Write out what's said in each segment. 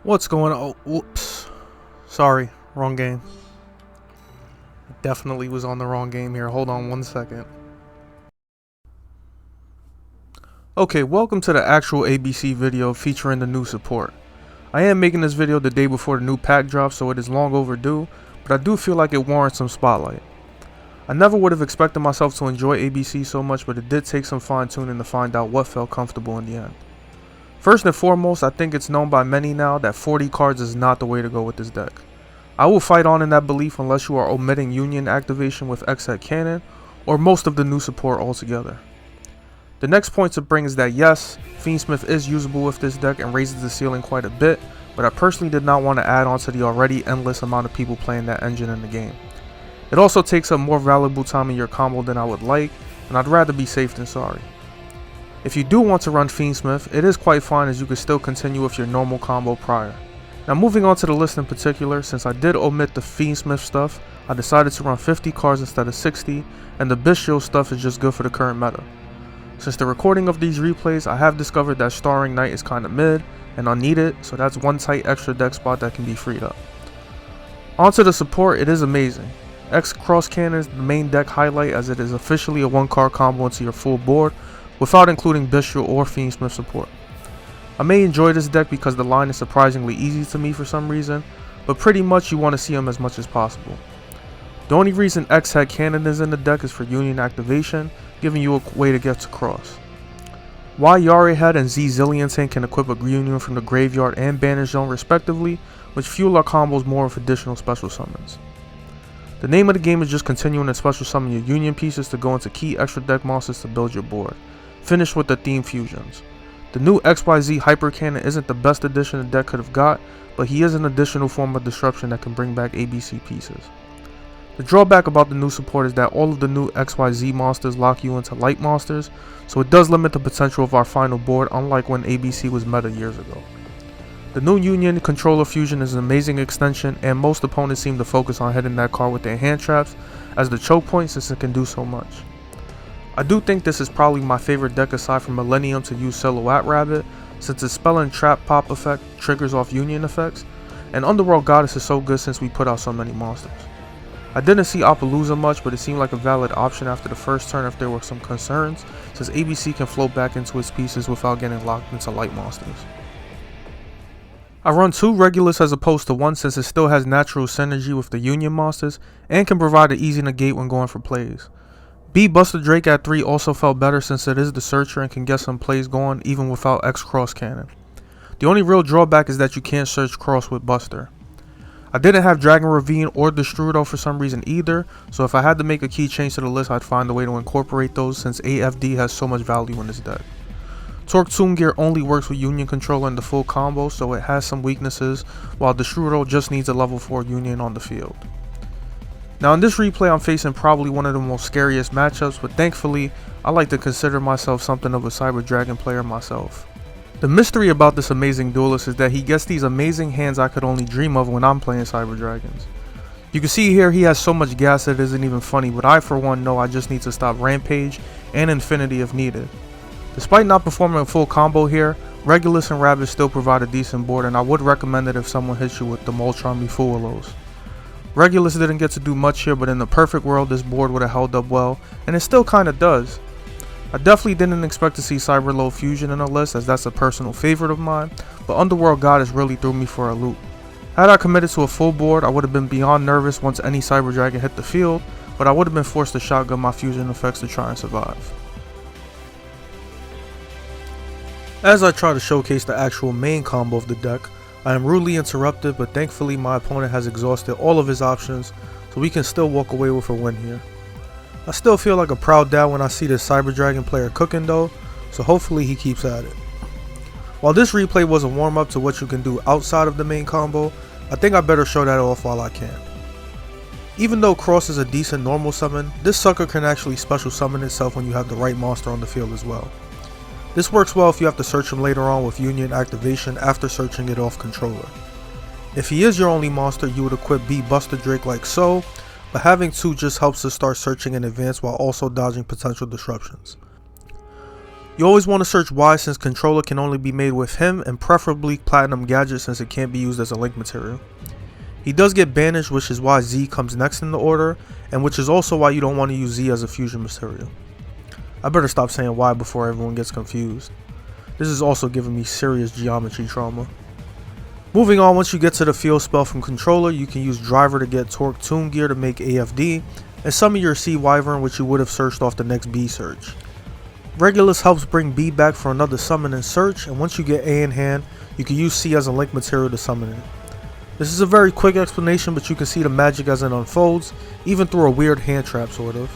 What's going on? Oh, whoops. Sorry, wrong game. Definitely was on the wrong game here. Hold on 1 second. Okay, welcome to the actual ABC video featuring the new support. I am making this video the day before the new pack drops, so it is long overdue, but I do feel like it warrants some spotlight. I never would have expected myself to enjoy ABC so much, but it did take some fine tuning to find out what felt comfortable in the end. First and foremost, I think it's known by many now that 40 cards is not the way to go with this deck. I will fight on in that belief unless you are omitting Union activation with X-Head Cannon, or most of the new support altogether. The next point to bring is that yes, Fiendsmith is usable with this deck and raises the ceiling quite a bit, but I personally did not want to add on to the already endless amount of people playing that engine in the game. It also takes up more valuable time in your combo than I would like, and I'd rather be safe than sorry. If you do want to run Fiendsmith, it is quite fine as you can still continue with your normal combo prior. Now moving on to the list in particular, since I did omit the Fiendsmith stuff, I decided to run 50 cards instead of 60, and the Bishio stuff is just good for the current meta. Since the recording of these replays, I have discovered that Starring Knight is kinda mid and unneeded, so that's one tight extra deck spot that can be freed up. Onto the support, it is amazing. X Cross Cannon is the main deck highlight as it is officially a 1-card combo into your full board, without including Bishio or Fiendsmith support. I may enjoy this deck because the line is surprisingly easy to me for some reason, but pretty much you want to see him as much as possible. The only reason X-Head Cannon is in the deck is for Union activation, giving you a way to get to cross. Y Yari Head and Z Zillion can equip a Union from the graveyard and banish zone respectively, which fuel our combos more with additional special summons. The name of the game is just continuing to special summon your Union pieces to go into key extra deck monsters to build your board. Finish with the theme fusions. The new XYZ Hyper Cannon isn't the best addition the deck could have got, but he is an additional form of disruption that can bring back ABC pieces. The drawback about the new support is that all of the new XYZ monsters lock you into light monsters, so it does limit the potential of our final board, unlike when ABC was meta years ago. The new Union Controller Fusion is an amazing extension, and most opponents seem to focus on hitting that card with their hand traps as the choke point since it can do so much. I do think this is probably my favorite deck aside from Millennium to use Silhouette Rabbit, since its spell and trap pop effect triggers off Union effects, and Underworld Goddess is so good since we put out so many monsters. I didn't see Appaloosa much, but it seemed like a valid option after the first turn if there were some concerns, since ABC can float back into its pieces without getting locked into light monsters. I run 2 Regulus as opposed to 1 since it still has natural synergy with the Union monsters, and can provide an easy negate when going for plays. B Buster Drake at 3 also felt better since it is the searcher and can get some plays going even without X Cross Cannon. The only real drawback is that you can't search cross with Buster. I didn't have Dragon Ravine or Destrudo for some reason either, so if I had to make a key change to the list I'd find a way to incorporate those since AFD has so much value in this deck. Torque Tomb Gear only works with Union Controller in the full combo, so it has some weaknesses, while Destrudo just needs a level 4 Union on the field. Now in this replay I'm facing probably one of the most scariest matchups, but thankfully I like to consider myself something of a Cyber Dragon player myself. The mystery about this amazing duelist is that he gets these amazing hands I could only dream of when I'm playing Cyber Dragons. You can see here he has so much gas that it isn't even funny, but I for one know I just need to stop Rampage and Infinity if needed. Despite not performing a full combo here, Regulus and Rabbit still provide a decent board, and I would recommend it if someone hits you with the Moltron before those. Regulus didn't get to do much here, but in the perfect world this board would have held up well, and it still kinda does. I definitely didn't expect to see Cyberlow Fusion in the list as that's a personal favorite of mine, but Underworld Goddess really threw me for a loop. Had I committed to a full board I would have been beyond nervous once any Cyber Dragon hit the field, but I would have been forced to shotgun my fusion effects to try and survive. As I try to showcase the actual main combo of the deck, I am rudely interrupted, but thankfully my opponent has exhausted all of his options, so we can still walk away with a win here. I still feel like a proud dad when I see this Cyber Dragon player cooking though, so hopefully he keeps at it. While this replay was a warm up to what you can do outside of the main combo, I think I better show that off while I can. Even though Cross is a decent normal summon, this sucker can actually special summon itself when you have the right monster on the field as well. This works well if you have to search him later on with Union activation after searching it off controller. If he is your only monster, you would equip B Buster Drake like so, but having 2 just helps to start searching in advance while also dodging potential disruptions. You always want to search Y since controller can only be made with him, and preferably platinum gadget since it can't be used as a link material. He does get banished, which is why Z comes next in the order, and which is also why you don't want to use Z as a fusion material. I better stop saying Y before everyone gets confused. This is also giving me serious geometry trauma. Moving on, once you get to the field spell from controller, you can use driver to get torque tune gear to make AFD, and summon your C wyvern, which you would have searched off the next B search. Regulus helps bring B back for another summon and search, and once you get A in hand, you can use C as a link material to summon it. This is a very quick explanation, but you can see the magic as it unfolds, even through a weird hand trap sort of.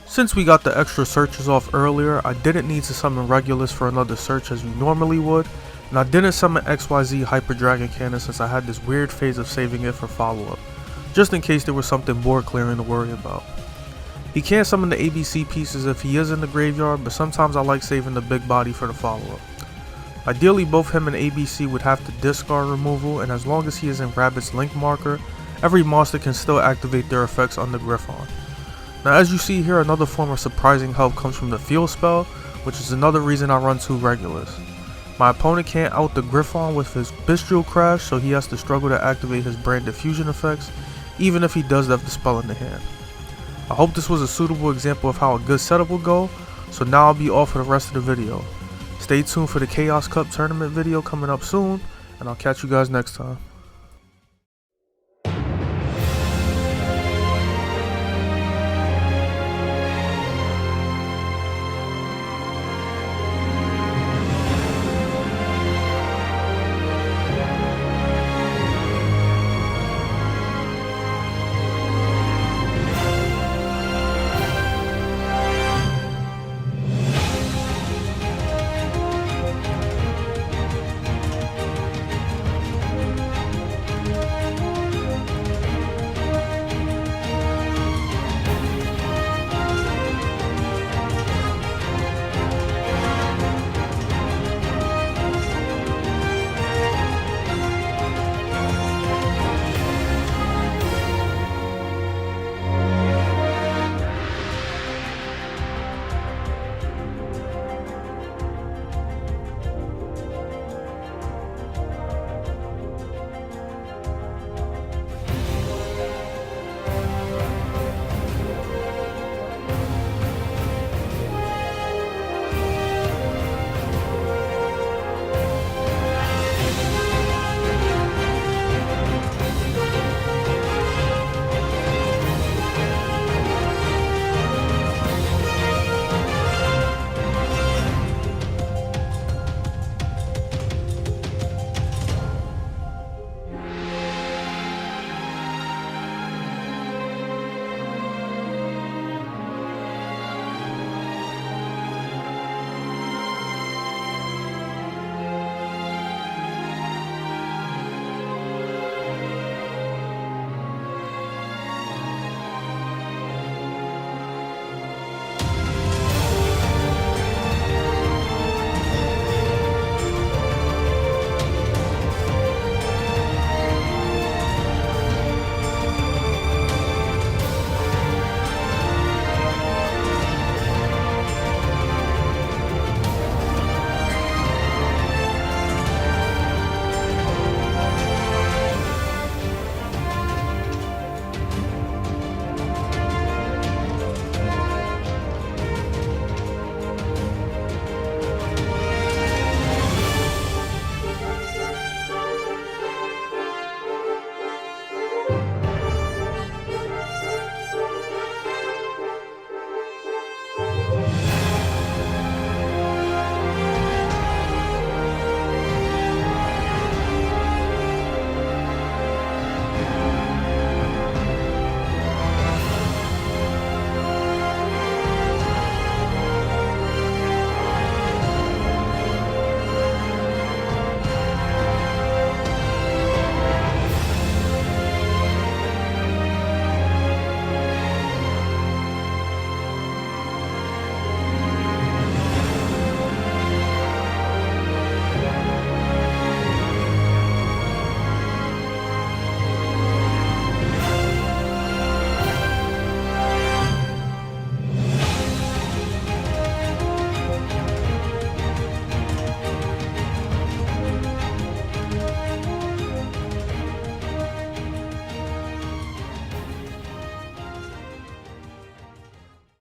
Since we got the extra searches off earlier, I didn't need to summon Regulus for another search as you normally would, and I didn't summon XYZ Hyper Dragon Cannon since I had this weird phase of saving it for follow-up, just in case there was something board clearing to worry about. He can summon the ABC pieces if he is in the graveyard, but sometimes I like saving the big body for the follow-up. Ideally both him and ABC would have to discard removal, and as long as he is in Rabbit's link marker, every monster can still activate their effects on the Griffon. Now as you see here, another form of surprising help comes from the field spell, which is another reason I run 2 Regulus. My opponent can't out the Griffon with his Bestial Crash, so he has to struggle to activate his brand diffusion effects, even if he does have the spell in the hand. I hope this was a suitable example of how a good setup will go, so now I'll be off for the rest of the video. Stay tuned for the Chaos Cup tournament video coming up soon, and I'll catch you guys next time.